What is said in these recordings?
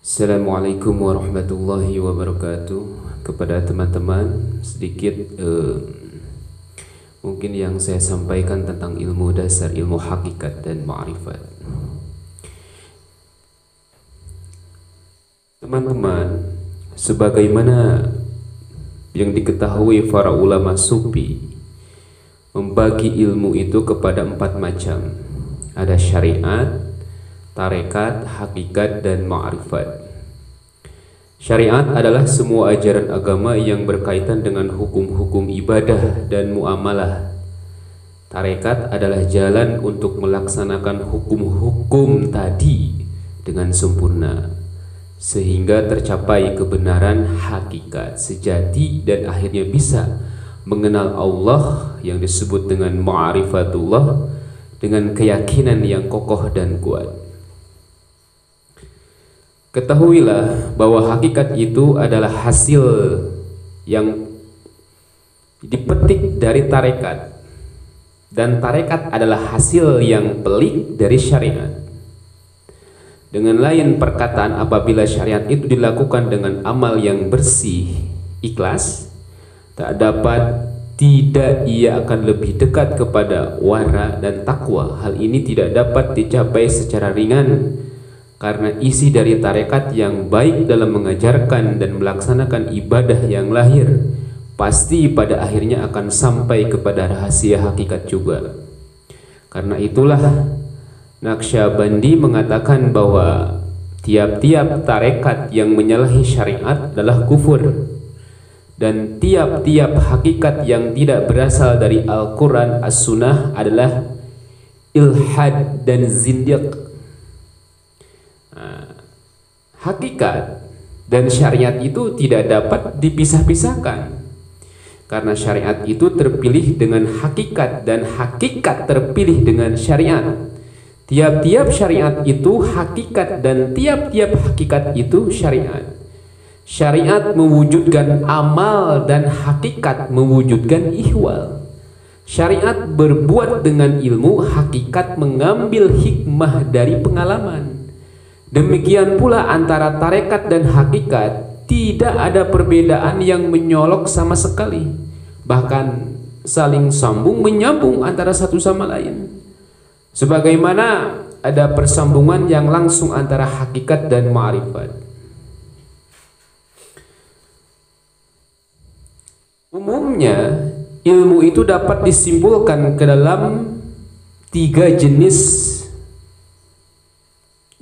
Assalamualaikum warahmatullahi wabarakatuh. Kepada teman-teman, sedikit mungkin yang saya sampaikan tentang ilmu dasar, ilmu hakikat dan ma'rifat. Teman-teman, sebagaimana yang diketahui para ulama sufi, membagi ilmu itu kepada 4 macam. Ada syariat, tarekat, hakikat, dan ma'rifat. Syariat adalah semua ajaran agama yang berkaitan dengan hukum-hukum ibadah dan muamalah. Tarekat adalah jalan untuk melaksanakan hukum-hukum tadi dengan sempurna, sehingga tercapai kebenaran hakikat sejati dan akhirnya bisa mengenal Allah yang disebut dengan ma'rifatullah dengan keyakinan yang kokoh dan kuat. Ketahuilah bahwa hakikat itu adalah hasil yang dipetik dari tarekat, dan tarekat adalah hasil yang pelik dari syariat. Dengan lain perkataan, apabila syariat itu dilakukan dengan amal yang bersih, ikhlas, tidak ia akan lebih dekat kepada wara dan takwa. Hal ini tidak dapat dicapai secara ringan, karena isi dari tarekat yang baik dalam mengajarkan dan melaksanakan ibadah yang lahir pasti pada akhirnya akan sampai kepada rahasia hakikat juga. Karena itulah Naqsyabandi mengatakan bahwa tiap-tiap tarekat yang menyalahi syariat adalah kufur, dan tiap-tiap hakikat yang tidak berasal dari Al-Quran As-Sunnah adalah ilhad dan zindiq. Hakikat dan syariat itu tidak dapat dipisah-pisahkan, karena syariat itu terpilih dengan hakikat dan hakikat terpilih dengan syariat. Tiap-tiap syariat itu hakikat dan tiap-tiap hakikat itu syariat. Syariat mewujudkan amal dan hakikat mewujudkan ihwal. Syariat berbuat dengan ilmu, hakikat mengambil hikmah dari pengalaman. Demikian pula antara tarekat dan hakikat tidak ada perbedaan yang menyolok sama sekali, bahkan saling sambung menyambung antara satu sama lain. Sebagaimana ada persambungan yang langsung antara hakikat dan ma'rifat. Umumnya ilmu itu dapat disimpulkan ke dalam 3 jenis.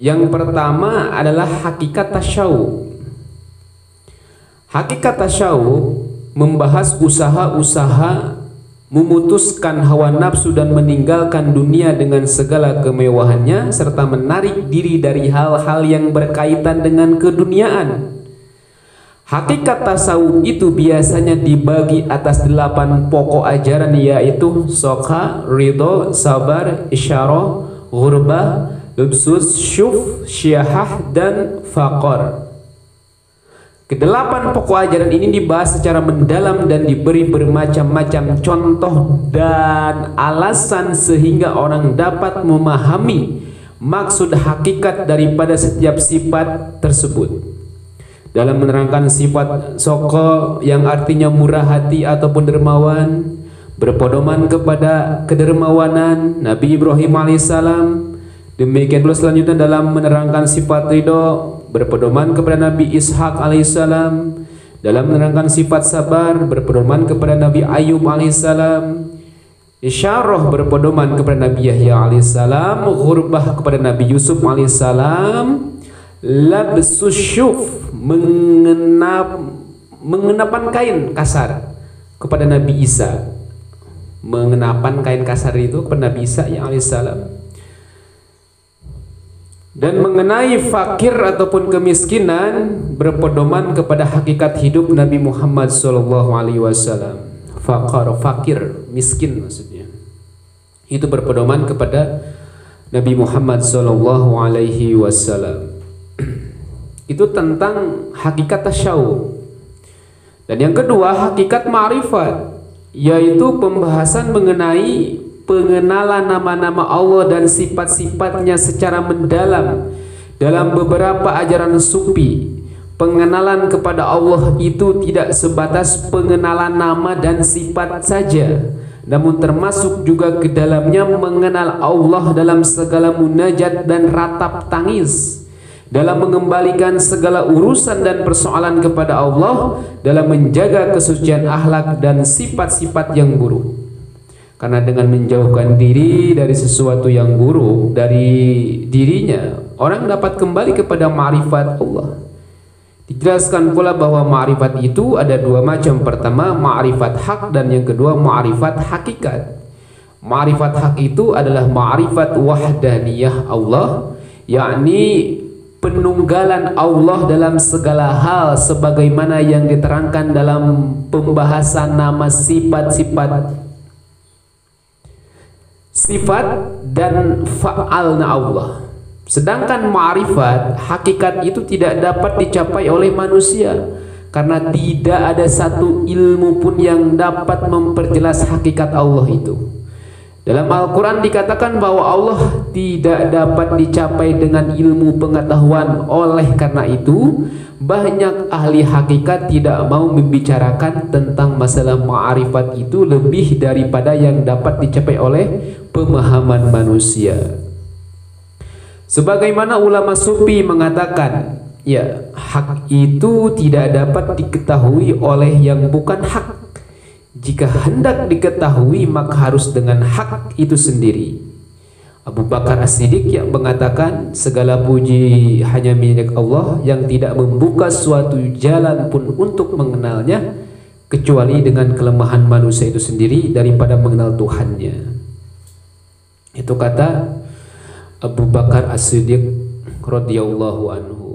Yang pertama adalah hakikat tasyawuf. Hakikat tasyawuf membahas usaha-usaha memutuskan hawa nafsu dan meninggalkan dunia dengan segala kemewahannya, serta menarik diri dari hal-hal yang berkaitan dengan keduniaan. Hakikat tasawuf itu biasanya dibagi atas 8 pokok ajaran, yaitu sokha, ridho, sabar, isyarah, ghurbah, lubsus, syuf, syahah, dan faqar. Kedelapan pokok ajaran ini dibahas secara mendalam dan diberi bermacam-macam contoh dan alasan sehingga orang dapat memahami maksud hakikat daripada setiap sifat tersebut. Dalam menerangkan sifat soko yang artinya murah hati ataupun dermawan, berpedoman kepada kedermawanan Nabi Ibrahim alaihissalam. Demikian pula selanjutnya dalam menerangkan sifat ridho, berpedoman kepada Nabi Ishak alaihissalam. Dalam menerangkan sifat sabar, berpedoman kepada Nabi Ayub alaihissalam. Isyarah, berpedoman kepada Nabi Yahya alaihissalam. Ghurbah kepada Nabi Yusuf alaihissalam. Labsus syuf, mengenapan kain kasar kepada Nabi Isa. Mengenapan kain kasar itu kepada Nabi Isa yang alaihissalam. Dan mengenai fakir ataupun kemiskinan, berpedoman kepada hakikat hidup Nabi Muhammad SAW. Fakir, miskin maksudnya. Itu berpedoman kepada Nabi Muhammad SAW. Itu tentang hakikat tasyawuf. Dan yang kedua, hakikat ma'rifat, yaitu pembahasan mengenai pengenalan nama-nama Allah dan sifat-sifatnya secara mendalam Dalam beberapa ajaran sufi, pengenalan kepada Allah itu tidak sebatas pengenalan nama dan sifat saja, namun termasuk juga ke dalamnya mengenal Allah dalam segala munajat dan ratap tangis, dalam mengembalikan segala urusan dan persoalan kepada Allah, dalam menjaga kesucian akhlak dan sifat-sifat yang buruk. Karena dengan menjauhkan diri dari sesuatu yang buruk dari dirinya, orang dapat kembali kepada ma'rifat Allah. Dijelaskan pula bahwa ma'rifat itu ada dua macam. Pertama, ma'rifat hak, dan yang kedua ma'rifat hakikat. Ma'rifat hak itu adalah ma'rifat wahdaniyah Allah, yakni penunggalan Allah dalam segala hal sebagaimana yang diterangkan dalam pembahasan nama sifat dan fa'alna Allah. Sedangkan ma'rifat hakikat itu tidak dapat dicapai oleh manusia, karena tidak ada satu ilmu pun yang dapat memperjelas hakikat Allah itu. Dalam Al-Quran dikatakan bahwa Allah tidak dapat dicapai dengan ilmu pengetahuan. Oleh karena itu, banyak ahli hakikat tidak mau membicarakan tentang masalah ma'rifat itu lebih daripada yang dapat dicapai oleh pemahaman manusia. Sebagaimana ulama sufi mengatakan, ya, hak itu tidak dapat diketahui oleh yang bukan hak. Jika hendak diketahui maka harus dengan hak itu sendiri. Abu Bakar As-Siddiq yang mengatakan, segala puji hanya milik Allah yang tidak membuka suatu jalan pun untuk mengenalnya kecuali dengan kelemahan manusia itu sendiri daripada mengenal Tuhannya. Itu kata Abu Bakar As-Siddiq radhiyallahu anhu.